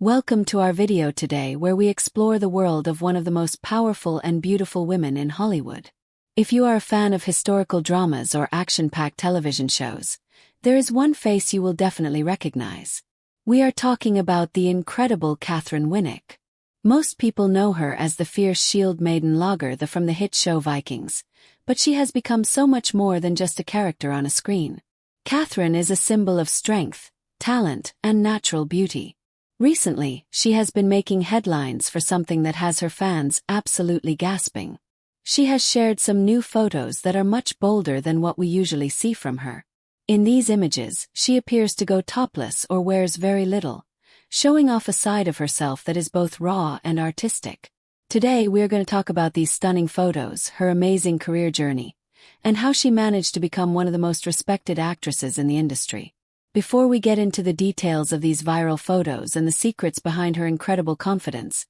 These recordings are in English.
Welcome to our video today where we explore the world of one of the most powerful and beautiful women in Hollywood. If you are a fan of historical dramas or action-packed television shows, there is one face you will definitely recognize. We are talking about the incredible Katheryn Winnick. Most people know her as the fierce shield maiden Lagertha from the hit show Vikings, but she has become so much more than just a character on a screen. Katheryn is a symbol of strength, talent, and natural beauty. Recently, she has been making headlines for something that has her fans absolutely gasping. She has shared some new photos that are much bolder than what we usually see from her. In these images, she appears to go topless or wears very little, showing off a side of herself that is both raw and artistic. Today we are going to talk about these stunning photos, her amazing career journey, and how she managed to become one of the most respected actresses in the industry. Before we get into the details of these viral photos and the secrets behind her incredible confidence,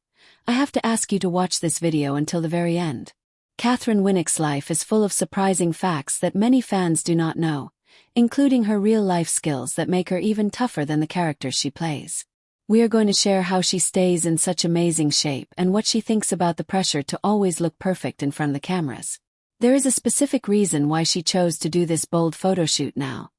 I have to ask you to watch this video until the very end. Katheryn Winnick's life is full of surprising facts that many fans do not know, including her real-life skills that make her even tougher than the characters she plays. We are going to share how she stays in such amazing shape and what she thinks about the pressure to always look perfect in front of the cameras. There is a specific reason why she chose to do this bold photoshoot now,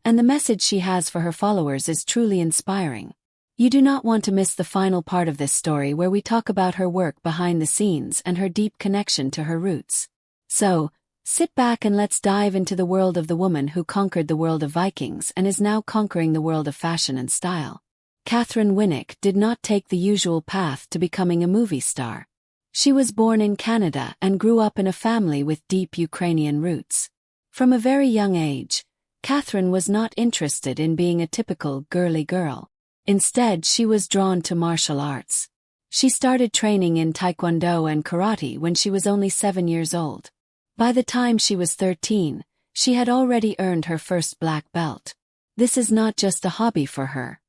and the message she has for her followers is truly inspiring. You do not want to miss the final part of this story where we talk about her work behind the scenes and her deep connection to her roots. So, sit back and let's dive into the world of the woman who conquered the world of Vikings and is now conquering the world of fashion and style. Katheryn Winnick did not take the usual path to becoming a movie star. She was born in Canada and grew up in a family with deep Ukrainian roots. From a very young age, Katheryn was not interested in being a typical girly girl. Instead, she was drawn to martial arts. She started training in taekwondo and karate when she was only 7 years old. By the time she was 13, she had already earned her first black belt. This is not just a hobby for her.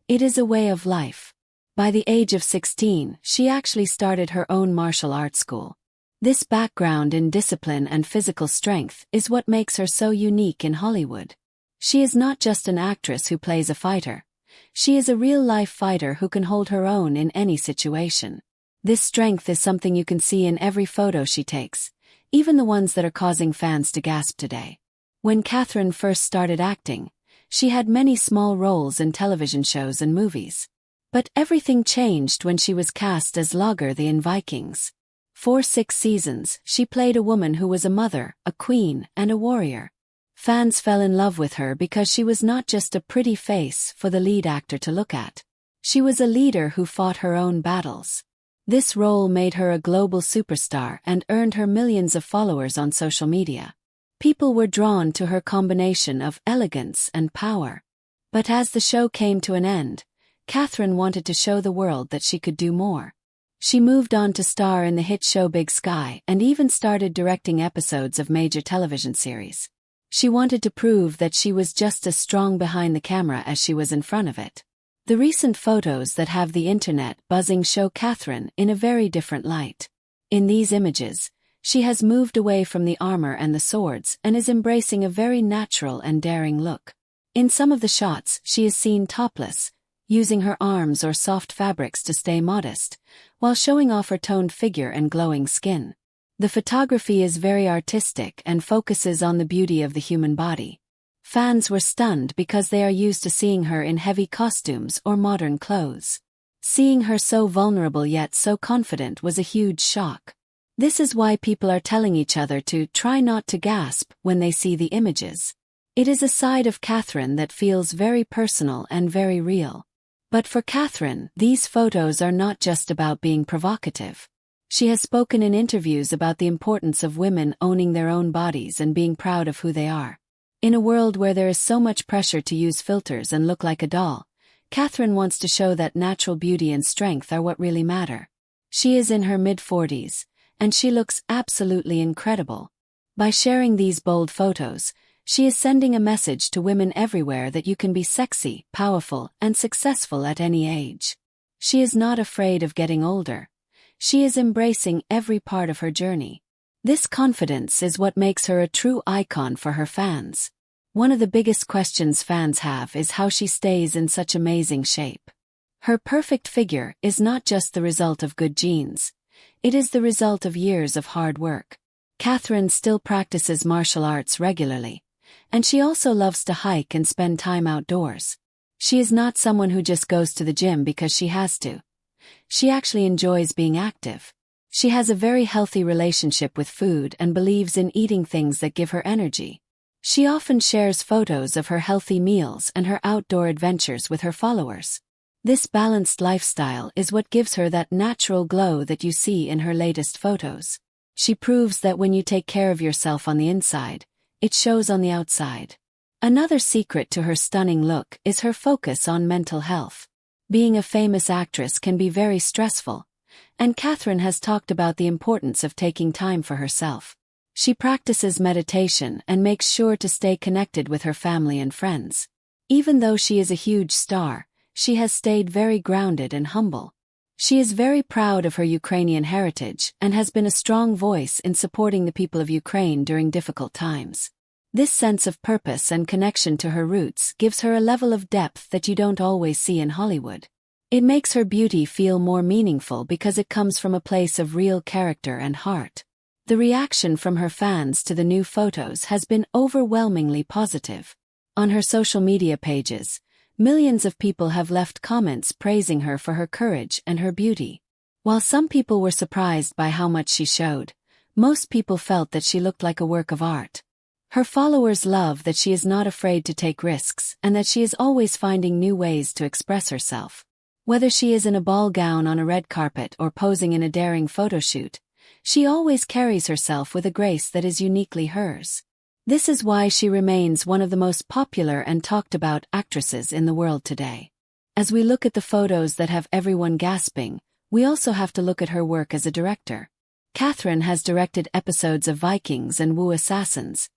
It is a way of life. By the age of 16, she actually started her own martial arts school. This background in discipline and physical strength is what makes her so unique in Hollywood. She is not just an actress who plays a fighter. She is a real-life fighter who can hold her own in any situation. This strength is something you can see in every photo she takes, even the ones that are causing fans to gasp today. When Katheryn first started acting, she had many small roles in television shows and movies. But everything changed when she was cast as Lagertha in Vikings. For 6 seasons, she played a woman who was a mother, a queen, and a warrior. Fans fell in love with her because she was not just a pretty face for the lead actor to look at. She was a leader who fought her own battles. This role made her a global superstar and earned her millions of followers on social media. People were drawn to her combination of elegance and power. But as the show came to an end, Katheryn wanted to show the world that she could do more. She moved on to star in the hit show Big Sky and even started directing episodes of major television series. She wanted to prove that she was just as strong behind the camera as she was in front of it. The recent photos that have the internet buzzing show Katheryn in a very different light. In these images, she has moved away from the armor and the swords and is embracing a very natural and daring look. In some of the shots, she is seen topless, using her arms or soft fabrics to stay modest, while showing off her toned figure and glowing skin. The photography is very artistic and focuses on the beauty of the human body. Fans were stunned because they are used to seeing her in heavy costumes or modern clothes. Seeing her so vulnerable yet so confident was a huge shock. This is why people are telling each other to try not to gasp when they see the images. It is a side of Katheryn that feels very personal and very real. But for Katheryn, these photos are not just about being provocative. She has spoken in interviews about the importance of women owning their own bodies and being proud of who they are. In a world where there is so much pressure to use filters and look like a doll, Katheryn wants to show that natural beauty and strength are what really matter. She is in her mid-40s, and she looks absolutely incredible. By sharing these bold photos, she is sending a message to women everywhere that you can be sexy, powerful, and successful at any age. She is not afraid of getting older. She is embracing every part of her journey. This confidence is what makes her a true icon for her fans. One of the biggest questions fans have is how she stays in such amazing shape. Her perfect figure is not just the result of good genes. It is the result of years of hard work. Katheryn still practices martial arts regularly, and she also loves to hike and spend time outdoors. She is not someone who just goes to the gym because she has to. She actually enjoys being active. She has a very healthy relationship with food and believes in eating things that give her energy. She often shares photos of her healthy meals and her outdoor adventures with her followers. This balanced lifestyle is what gives her that natural glow that you see in her latest photos. She proves that when you take care of yourself on the inside, it shows on the outside. Another secret to her stunning look is her focus on mental health. Being a famous actress can be very stressful, and Katheryn has talked about the importance of taking time for herself. She practices meditation and makes sure to stay connected with her family and friends. Even though she is a huge star, she has stayed very grounded and humble. She is very proud of her Ukrainian heritage and has been a strong voice in supporting the people of Ukraine during difficult times. This sense of purpose and connection to her roots gives her a level of depth that you don't always see in Hollywood. It makes her beauty feel more meaningful because it comes from a place of real character and heart. The reaction from her fans to the new photos has been overwhelmingly positive. On her social media pages, millions of people have left comments praising her for her courage and her beauty. While some people were surprised by how much she showed, most people felt that she looked like a work of art. Her followers love that she is not afraid to take risks and that she is always finding new ways to express herself. Whether she is in a ball gown on a red carpet or posing in a daring photoshoot, she always carries herself with a grace that is uniquely hers. This is why she remains one of the most popular and talked about actresses in the world today. As we look at the photos that have everyone gasping, we also have to look at her work as a director. Katheryn has directed episodes of Vikings and Wu Assassins,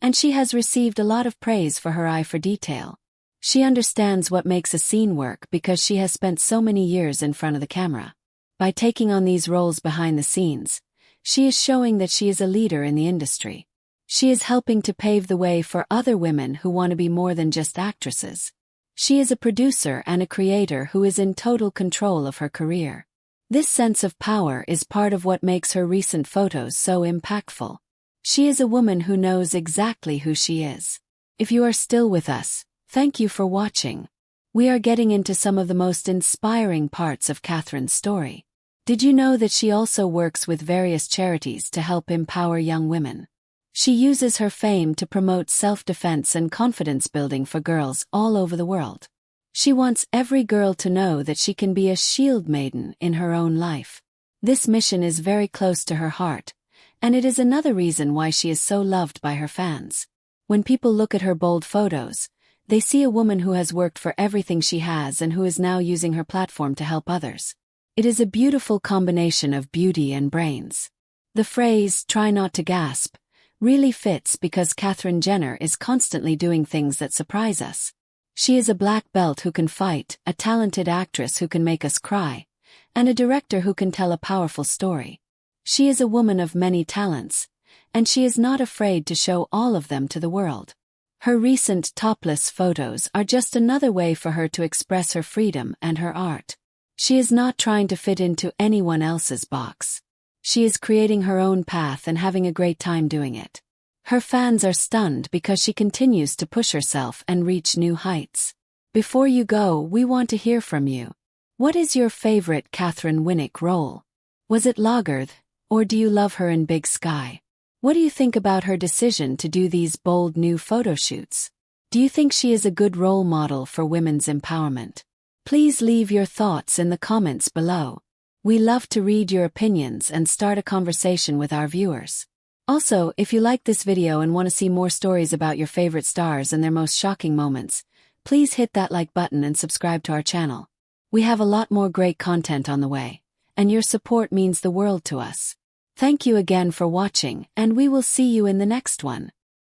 and she has received a lot of praise for her eye for detail. She understands what makes a scene work because she has spent so many years in front of the camera. By taking on these roles behind the scenes, she is showing that she is a leader in the industry. She is helping to pave the way for other women who want to be more than just actresses. She is a producer and a creator who is in total control of her career. This sense of power is part of what makes her recent photos so impactful. She is a woman who knows exactly who she is. If you are still with us, thank you for watching. We are getting into some of the most inspiring parts of Katheryn's story. Did you know that she also works with various charities to help empower young women? She uses her fame to promote self-defense and confidence building for girls all over the world. She wants every girl to know that she can be a shield maiden in her own life. This mission is very close to her heart, and it is another reason why she is so loved by her fans. When people look at her bold photos, they see a woman who has worked for everything she has and who is now using her platform to help others. It is a beautiful combination of beauty and brains. The phrase, "try not to gasp," really fits because Katheryn Jenner is constantly doing things that surprise us. She is a black belt who can fight, a talented actress who can make us cry, and a director who can tell a powerful story. She is a woman of many talents, and she is not afraid to show all of them to the world. Her recent topless photos are just another way for her to express her freedom and her art. She is not trying to fit into anyone else's box. She is creating her own path and having a great time doing it. Her fans are stunned because she continues to push herself and reach new heights. Before you go, we want to hear from you. What is your favorite Katheryn Winnick role? Was it Lagertha, or do you love her in Big Sky? What do you think about her decision to do these bold new photo shoots? Do you think she is a good role model for women's empowerment? Please leave your thoughts in the comments below. We love to read your opinions and start a conversation with our viewers. Also, if you like this video and want to see more stories about your favorite stars and their most shocking moments, please hit that like button and subscribe to our channel. We have a lot more great content on the way, and your support means the world to us. Thank you again for watching, and we will see you in the next one.